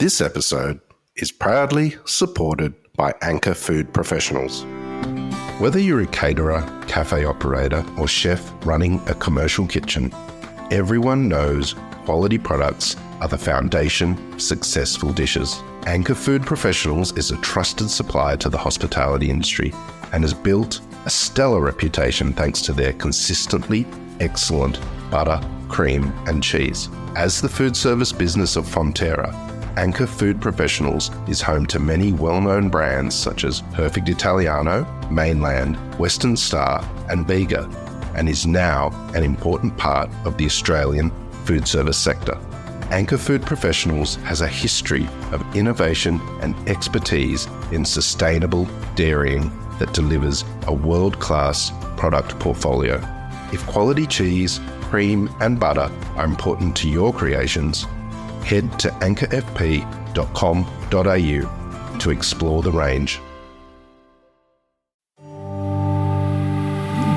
This episode is proudly supported by Anchor Food Professionals. Whether you're a caterer, cafe operator, or chef running a commercial kitchen, everyone knows quality products are the foundation of successful dishes. Anchor Food Professionals is a trusted supplier to the hospitality industry and has built a stellar reputation thanks to their consistently excellent butter, cream, and cheese. As the food service business of Fonterra, Anchor Food Professionals is home to many well-known brands such as Perfect Italiano, Mainland, Western Star, and Bega, and is now an important part of the Australian food service sector. Anchor Food Professionals has a history of innovation and expertise in sustainable dairying that delivers a world-class product portfolio. If quality cheese, cream, and butter are important to your creations, head to anchorfp.com.au to explore the range.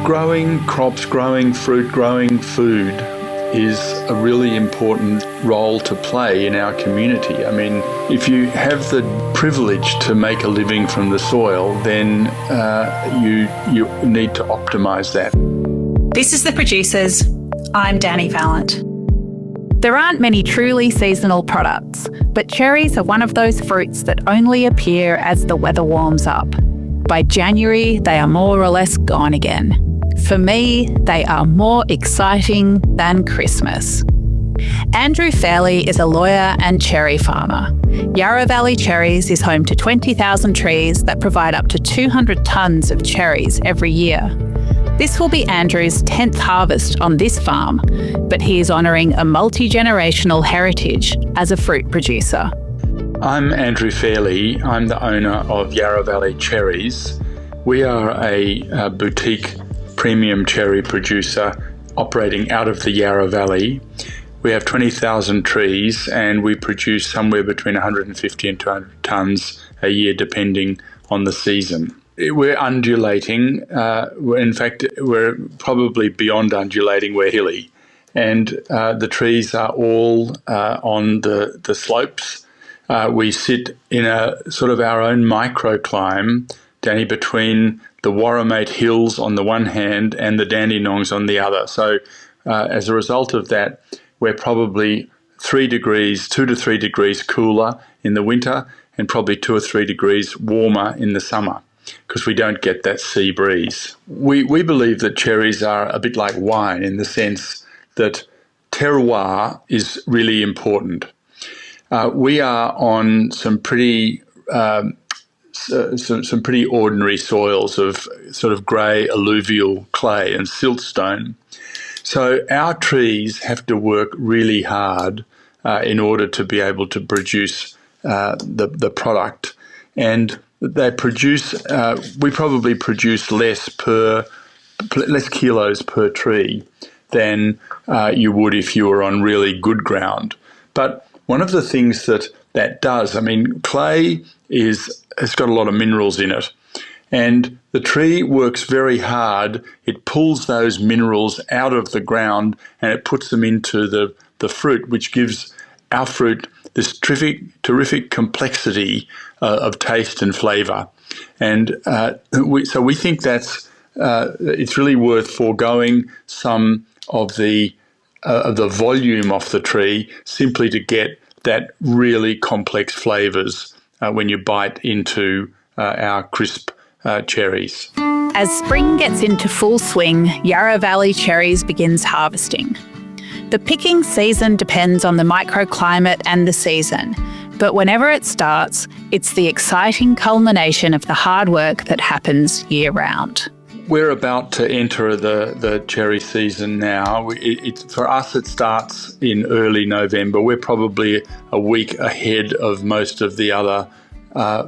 Growing crops, growing fruit, growing food is a really important role to play in our community. I mean, if you have the privilege to make a living from the soil, then you need to optimise that. This is The Producers. I'm Dani Valent. There aren't many truly seasonal products, but cherries are one of those fruits that only appear as the weather warms up. By January, they are more or less gone again. For me, they are more exciting than Christmas. Andrew Fairley is a lawyer and cherry farmer. Yarra Valley Cherries is home to 20,000 trees that provide up to 200 tonnes of cherries every year. This will be Andrew's 10th harvest on this farm, but he is honouring a multi-generational heritage as a fruit producer. I'm Andrew Fairley. I'm the owner of Yarra Valley Cherries. We are a boutique premium cherry producer operating out of the Yarra Valley. We have 20,000 trees and we produce somewhere between 150 and 200 tonnes a year depending on the season. We're undulating. In fact, we're probably beyond undulating. We're hilly. And the trees are all on the slopes. We sit in a sort of our own microclimate, Danny, between the Warramate Hills on the one hand and the Dandenongs on the other. So as a result of that, we're probably 2 to 3 degrees cooler in the winter and probably 2 or 3 degrees warmer in the summer, because we don't get that sea breeze. We believe that cherries are a bit like wine in the sense that terroir is really important. We are on some pretty ordinary soils of sort of grey alluvial clay and siltstone. So our trees have to work really hard in order to be able to produce the product, and they produce. We probably produce less kilos per tree than you would if you were on really good ground. But one of the things that does, I mean, clay has got a lot of minerals in it, and the tree works very hard. It pulls those minerals out of the ground and it puts them into the fruit, which gives our fruit this terrific complexity of taste and flavour. And we think that's it's really worth foregoing some of the volume off the tree simply to get that really complex flavours when you bite into our crisp cherries. As spring gets into full swing, Yarra Valley Cherries begins harvesting. The picking season depends on the microclimate and the season, but whenever it starts, it's the exciting culmination of the hard work that happens year-round. We're about to enter the cherry season now. For us, it starts in early November. We're probably a week ahead of most of the other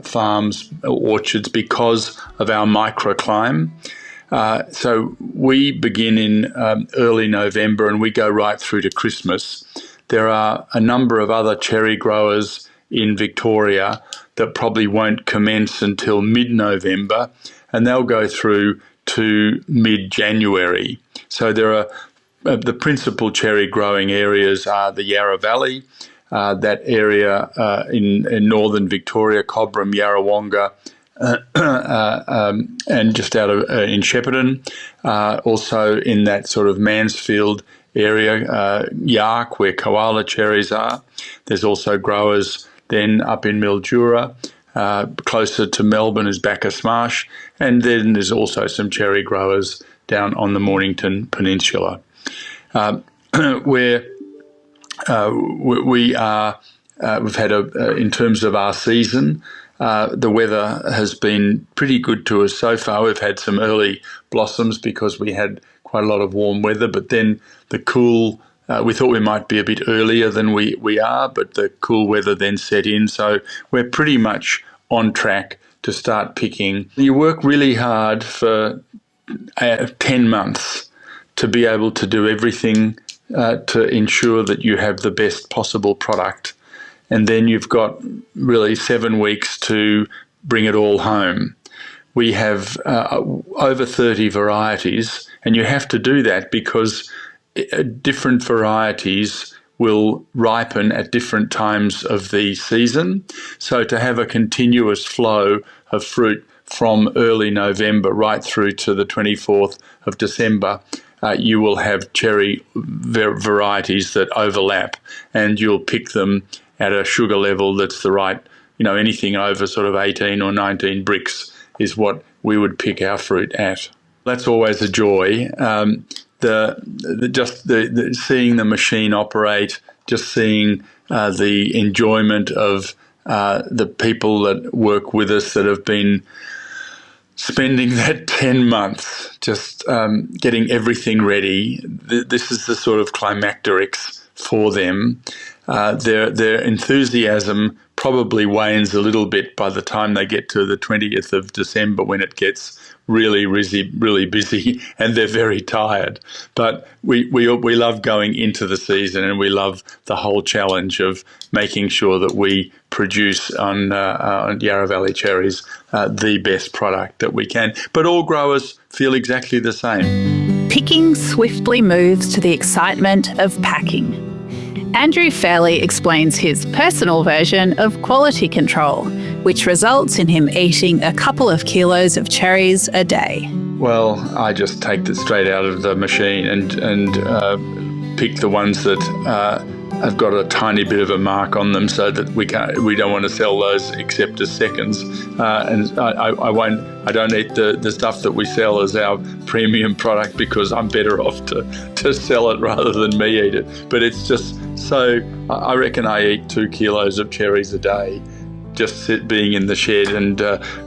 farms, orchards, because of our microclimate. So we begin in early November and we go right through to Christmas. There are a number of other cherry growers in Victoria that probably won't commence until mid-November, and they'll go through to mid-January. So there are the principal cherry growing areas are the Yarra Valley, that area in northern Victoria, Cobram, Yarrawonga, and just out of in Shepparton, also in that sort of Mansfield area, Yark, where koala cherries are. There's also growers then up in Mildura. Closer to Melbourne is Bacchus Marsh, and then there's also some cherry growers down on the Mornington Peninsula, where we are. We've had in terms of our season, the weather has been pretty good to us so far. We've had some early blossoms because we had quite a lot of warm weather, but then the cool. We thought we might be a bit earlier than we are, but the cool weather then set in. So we're pretty much on track to start picking. You work really hard for 10 months to be able to do everything to ensure that you have the best possible product. And then you've got really 7 weeks to bring it all home. We have over 30 varieties, and you have to do that because different varieties will ripen at different times of the season. So to have a continuous flow of fruit from early November right through to the 24th of December, you will have cherry varieties that overlap, and you'll pick them at a sugar level that's the right, anything over sort of 18 or 19 bricks is what we would pick our fruit at. That's always a joy. The seeing the machine operate, just seeing the enjoyment of the people that work with us that have been spending that 10 months just getting everything ready. This is the sort of climacterics for them. Their enthusiasm probably wanes a little bit by the time they get to the 20th of December, when it gets really busy and they're very tired. But we love going into the season, and we love the whole challenge of making sure that we produce on Yarra Valley Cherries the best product that we can. But all growers feel exactly the same. Picking swiftly moves to the excitement of packing. Andrew Fairley explains his personal version of quality control, which results in him eating a couple of kilos of cherries a day. Well, I just take it straight out of the machine and pick the ones that have got a tiny bit of a mark on them, so that we don't want to sell those except as seconds. And I don't eat the stuff that we sell as our premium product, because I'm better off to sell it rather than me eat it. But it's just so, I reckon I eat 2 kilos of cherries a day, just being in the shed and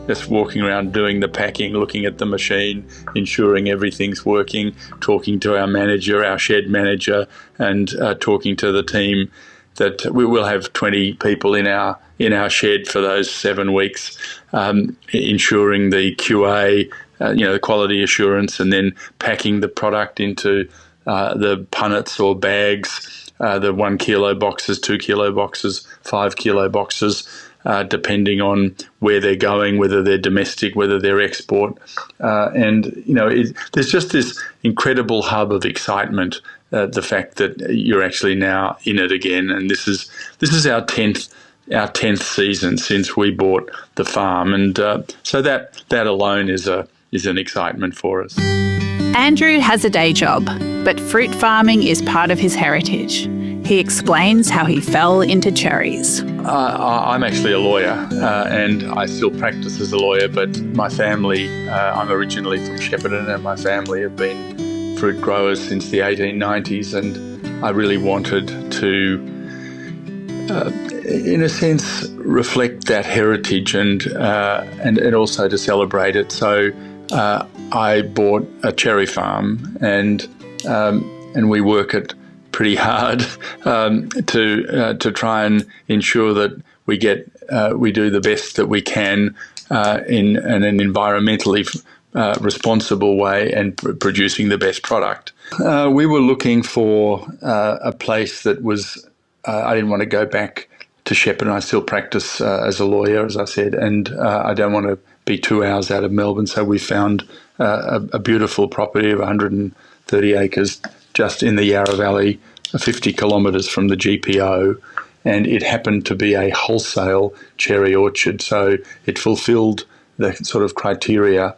just walking around doing the packing, looking at the machine, ensuring everything's working, talking to our manager, our shed manager, and talking to the team. That we will have 20 people in our shed for those 7 weeks, ensuring the QA, the quality assurance, and then packing the product into the punnets or bags, the 1 kilo boxes, 2 kilo boxes, 5 kilo boxes, depending on where they're going, whether they're domestic, whether they're export. There's just this incredible hub of excitement, the fact that you're actually now in it again. And this is our 10th season since we bought the farm. And so that alone is an excitement for us. Andrew has a day job, but fruit farming is part of his heritage. He explains how he fell into cherries. I'm actually a lawyer, and I still practice as a lawyer, but my family, I'm originally from Shepparton, and my family have been fruit growers since the 1890s, and I really wanted to, in a sense, reflect that heritage and also to celebrate it. So I bought a cherry farm, and we work it pretty hard to try and ensure that we do the best that we can in an environmentally responsible way and producing the best product. We were looking for a place that was. I didn't want to go back to Shepparton. I still practice as a lawyer, as I said, and I don't want to be 2 hours out of Melbourne. So we found a beautiful property of 130 acres just in the Yarra Valley, 50 kilometres from the GPO, and it happened to be a wholesale cherry orchard, so it fulfilled the sort of criteria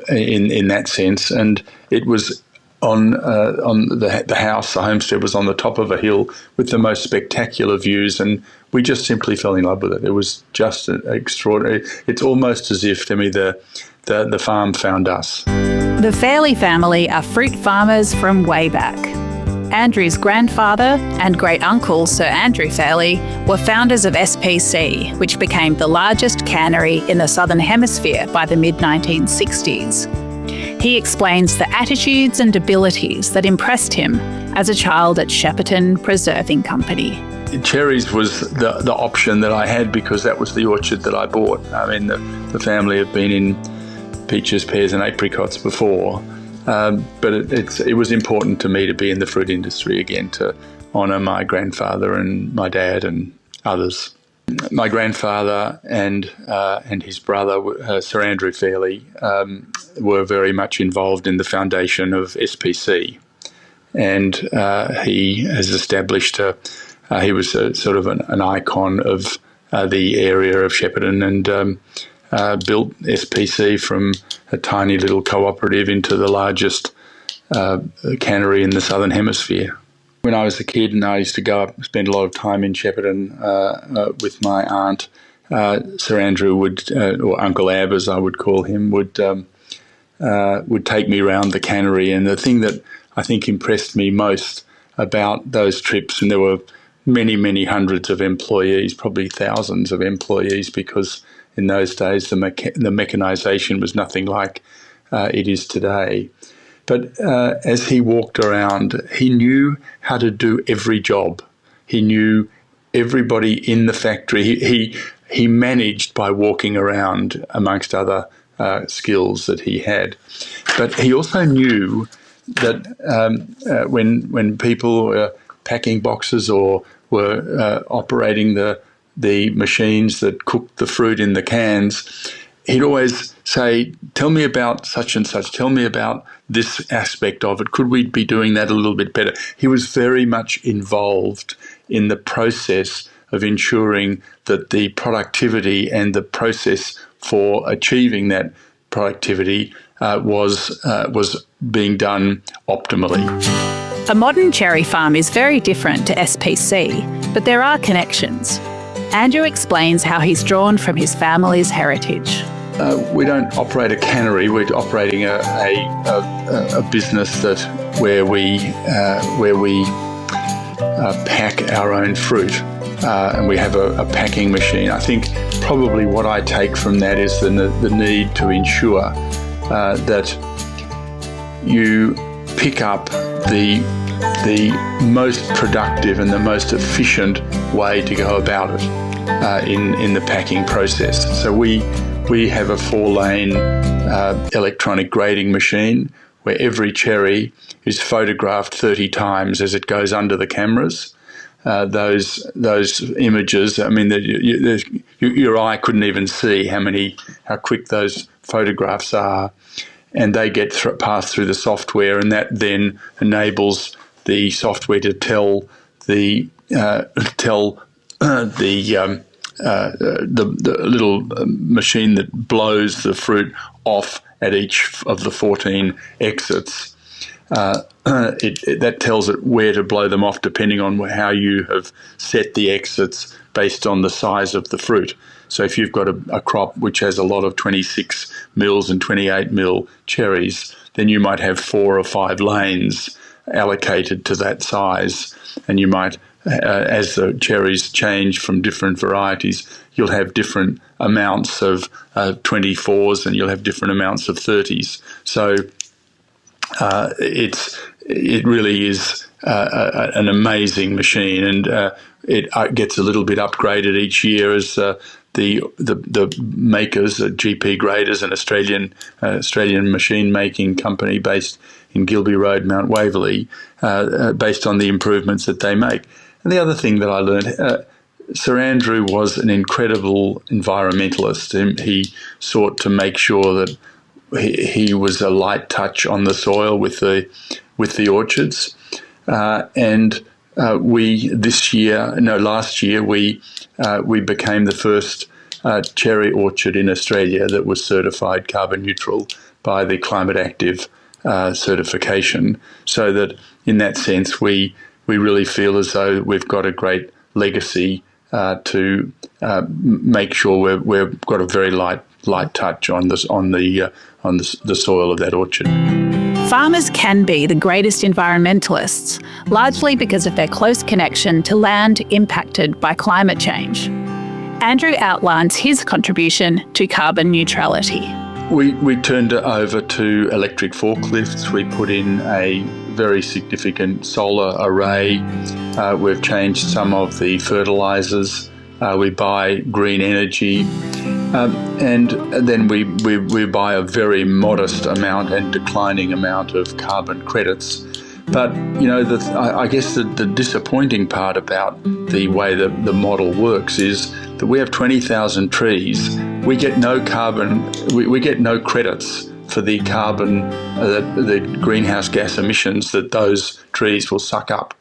in that sense. And it was on the house, the homestead was on the top of a hill with the most spectacular views, and we just simply fell in love with it. It was just extraordinary. It's almost as if, to me, the farm found us. The Fairley family are fruit farmers from way back. Andrew's grandfather and great-uncle, Sir Andrew Fairley, were founders of SPC, which became the largest cannery in the Southern Hemisphere by the mid-1960s. He explains the attitudes and abilities that impressed him as a child at Shepparton Preserving Company. Cherries was the option that I had because that was the orchard that I bought. I mean, the family have been in peaches, pears and apricots before, but it was important to me to be in the fruit industry again, to honour my grandfather and my dad and others. My grandfather and his brother, Sir Andrew Fairley, were very much involved in the foundation of SPC, and he has established he was sort of an icon of the area of Shepparton, and built SPC from a tiny little cooperative into the largest cannery in the Southern Hemisphere. When I was a kid and I used to go up, spend a lot of time in Shepparton with my aunt, Sir Andrew would, or Uncle Ab as I would call him, would take me around the cannery. And the thing that I think impressed me most about those trips, and there were many, many hundreds of employees, probably thousands of employees, because in those days the mechanisation was nothing like it is today. But as he walked around, he knew how to do every job. He knew everybody in the factory. He managed by walking around, amongst other skills that he had. But he also knew that when people were packing boxes or were operating the machines that cooked the fruit in the cans, he'd always say, tell me about such and such, tell me about this aspect of it. Could we be doing that a little bit better? He was very much involved in the process of ensuring that the productivity and the process for achieving that productivity was being done optimally. A modern cherry farm is very different to SPC, but there are connections. Andrew explains how he's drawn from his family's heritage. We don't operate a cannery. We're operating a business where we pack our own fruit, and we have a packing machine. I think probably what I take from that is the need to ensure that you pick up the most productive and the most efficient way to go about it in the packing process. So we have a 4-lane electronic grading machine where every cherry is photographed 30 times as it goes under the cameras. Those images, I mean, your eye couldn't even see how quick those photographs are, and they get passed through the software, and that then enables the software to tell the little machine that blows the fruit off at each of the 14 exits. That tells it where to blow them off depending on how you have set the exits based on the size of the fruit. So if you've got a crop which has a lot of 26 mils and 28 mil cherries, then you might have 4 or 5 lanes allocated to that size, and you might, as the cherries change from different varieties, you'll have different amounts of 24s and you'll have different amounts of 30s. So it really is an amazing machine, and it gets a little bit upgraded each year as the makers, GP Graders, an Australian machine making company based in Gilby Road, Mount Waverley, based on the improvements that they make. And the other thing that I learned, Sir Andrew was an incredible environmentalist. He sought to make sure that he was a light touch on the soil with the orchards, and last year, we became the first cherry orchard in Australia that was certified carbon neutral by the Climate Active certification. So that in that sense, we really feel as though we've got a great legacy to make sure we've got a very light touch on the soil of that orchard. Farmers can be the greatest environmentalists, largely because of their close connection to land impacted by climate change. Andrew outlines his contribution to carbon neutrality. We turned over to electric forklifts. We put in a very significant solar array. We've changed some of the fertilisers. We buy green energy. And then we buy a very modest amount and declining amount of carbon credits. But, I guess the disappointing part about the way that the model works is that we have 20,000 trees. We get no carbon, we get no credits for the carbon, the greenhouse gas emissions that those trees will suck up.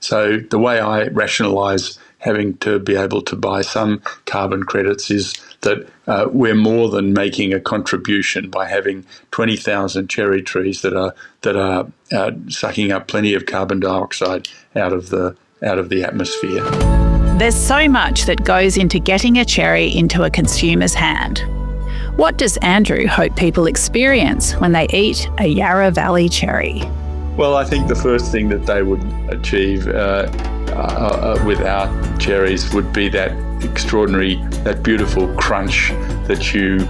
So the way I rationalise having to be able to buy some carbon credits is that we're more than making a contribution by having 20,000 cherry trees that are sucking up plenty of carbon dioxide out of the atmosphere. There's so much that goes into getting a cherry into a consumer's hand. What does Andrew hope people experience when they eat a Yarra Valley cherry? Well, I think the first thing that they would achieve with our cherries would be that that beautiful crunch that you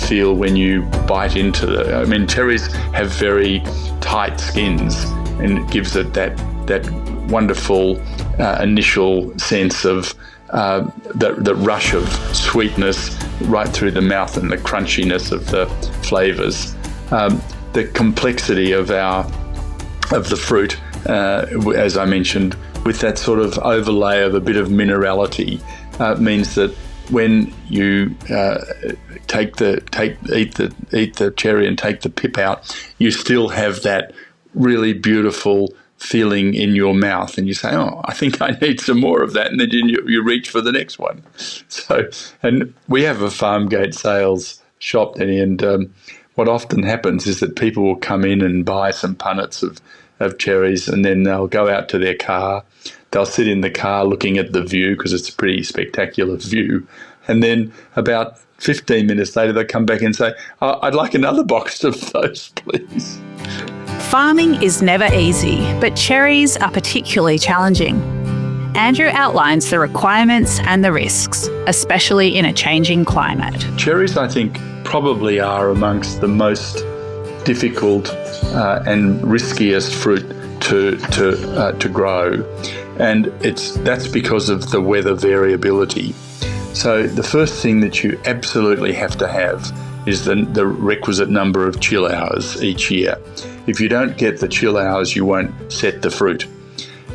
feel when you bite into them. I mean, cherries have very tight skins, and it gives it that wonderful initial sense of the rush of sweetness right through the mouth and the crunchiness of the flavours. The complexity of the fruit, as I mentioned, with that sort of overlay of a bit of minerality, means that when you eat the cherry and take the pip out, you still have that really beautiful feeling in your mouth, and you say, "Oh, I think I need some more of that," and then you reach for the next one. So, and we have a farm gate sales shop, Dani, and what often happens is that people will come in and buy some punnets of cherries, and then they'll go out to their car. They'll sit in the car looking at the view because it's a pretty spectacular view. And then about 15 minutes later, they'll come back and say, "Oh, I'd like another box of those, please." Farming is never easy, but cherries are particularly challenging. Andrew outlines the requirements and the risks, especially in a changing climate. Cherries, I think, probably are amongst the most difficult and riskiest fruit to grow, and that's because of the weather variability. So the first thing that you absolutely have to have is the requisite number of chill hours each year. If you don't get the chill hours, you won't set the fruit,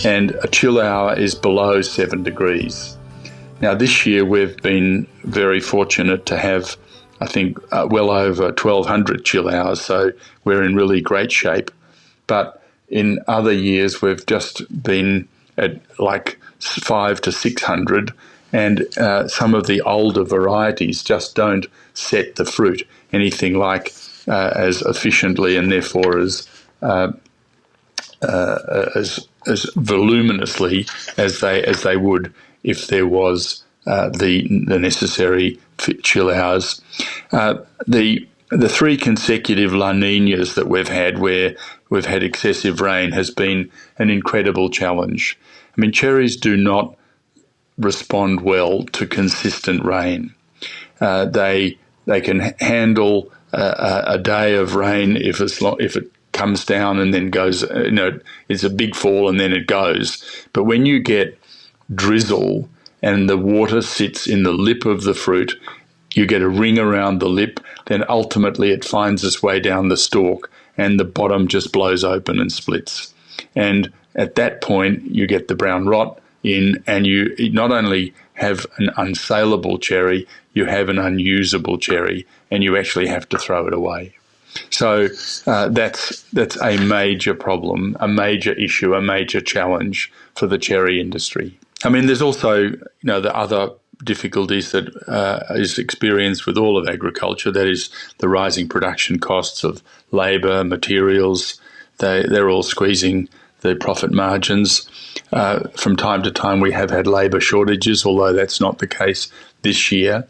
and a chill hour is below 7 degrees. Now this year we've been very fortunate to have, I think, well over 1,200 chill hours, so we're in really great shape. But in other years, we've just been at like 500 to 600, and some of the older varieties just don't set the fruit anything like as efficiently and therefore as voluminously as they would if there was the necessary chill hours. The 3 consecutive La Niñas that we've had, where we've had excessive rain, has been an incredible challenge. I mean, cherries do not respond well to consistent rain. They can handle a day of rain if it comes down and then goes. It's a big fall and then it goes. But when you get drizzle and the water sits in the lip of the fruit, you get a ring around the lip, then ultimately it finds its way down the stalk and the bottom just blows open and splits. And at that point, you get the brown rot in, and you not only have an unsaleable cherry, you have an unusable cherry, and you actually have to throw it away. So that's a major problem, a major issue, a major challenge for the cherry industry. I mean, there's also, the other difficulties that is experienced with all of agriculture. That is the rising production costs of labour, materials. They're all squeezing the profit margins. From time to time, we have had labour shortages, although that's not the case this year.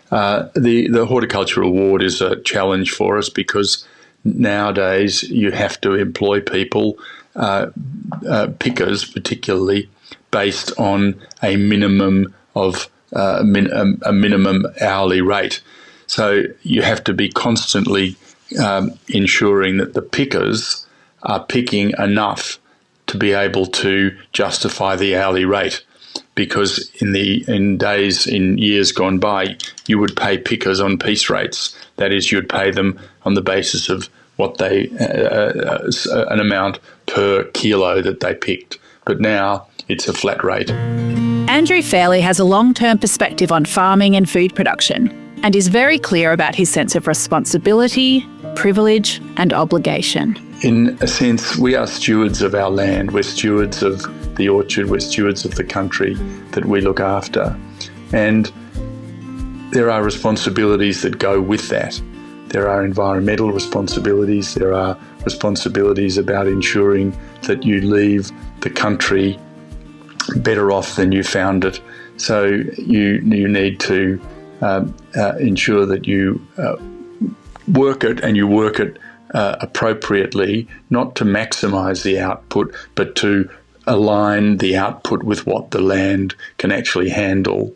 The Horticulture Award is a challenge for us because nowadays you have to employ people, pickers particularly, based on a minimum of a minimum hourly rate. So you have to be constantly ensuring that the pickers are picking enough to be able to justify the hourly rate. Because in years gone by, you would pay pickers on piece rates. That is, you'd pay them on the basis of what they an amount per kilo that they picked. But now it's a flat rate. Andrew Fairley has a long-term perspective on farming and food production and is very clear about his sense of responsibility, privilege and obligation. In a sense, we are stewards of our land. We're stewards of the orchard. We're stewards of the country that we look after. And there are responsibilities that go with that. There are environmental responsibilities. There are responsibilities about ensuring that you leave the country better off than you found it. So you need to ensure that you work it appropriately, not to maximise the output, but to align the output with what the land can actually handle.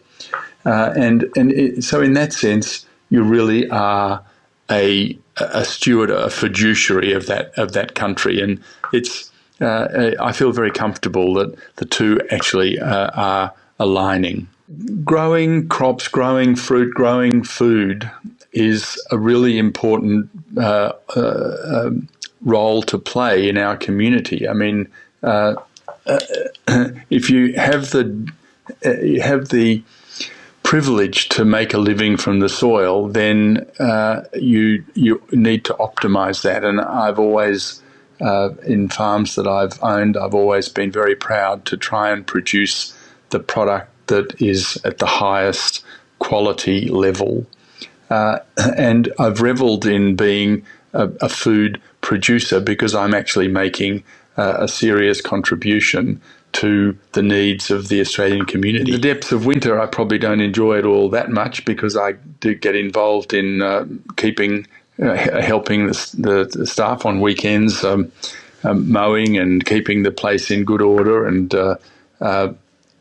So in that sense, you really are a steward, a fiduciary of that country, and it's. I feel very comfortable that the two actually are aligning. Growing crops, growing fruit, growing food is a really important role to play in our community. I mean, if you have the privilege to make a living from the soil, then you need to optimise that. And I've always, in farms that I've owned, I've always been very proud to try and produce the product that is at the highest quality level. And I've revelled in being a food producer because I'm actually making a serious contribution to the needs of the Australian community. In the depths of winter, I probably don't enjoy it all that much because I do get involved in helping the staff on weekends, mowing and keeping the place in good order, and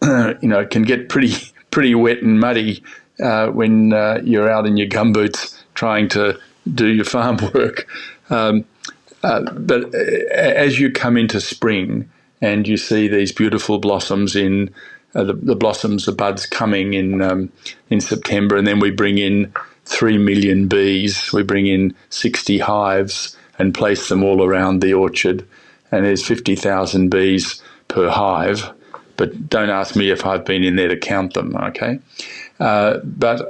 it can get pretty wet and muddy when you're out in your gumboots trying to do your farm work. But as you come into spring and you see these beautiful blossoms in the blossoms, the buds coming in September, and then we bring in 3 million bees. We bring in 60 hives and place them all around the orchard, and there's 50,000 bees per hive. But don't ask me if I've been in there to count them, okay? But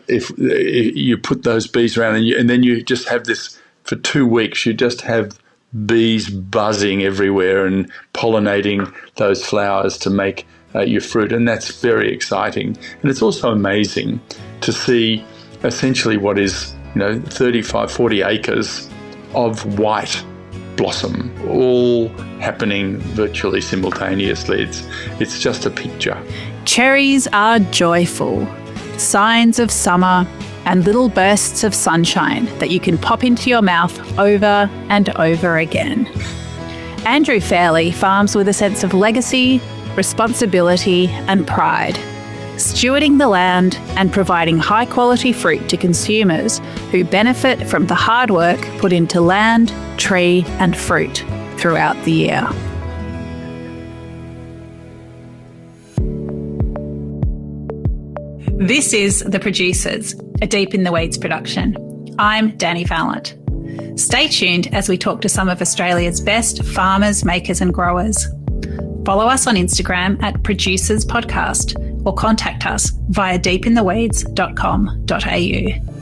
if you put those bees around and then you just have this, for 2 weeks, you just have bees buzzing everywhere and pollinating those flowers to make your fruit, and that's very exciting. And it's also amazing to see essentially what is 35, 40 acres of white blossom, all happening virtually simultaneously. It's just a picture. Cherries are joyful, signs of summer and little bursts of sunshine that you can pop into your mouth over and over again. Andrew Fairley farms with a sense of legacy, responsibility and pride, stewarding the land and providing high-quality fruit to consumers who benefit from the hard work put into land, tree and fruit throughout the year. This is The Producers, a Deep in the Weeds production. I'm Dani Valent. Stay tuned as we talk to some of Australia's best farmers, makers and growers. Follow us on Instagram at Producers Podcast or contact us via deepintheweeds.com.au.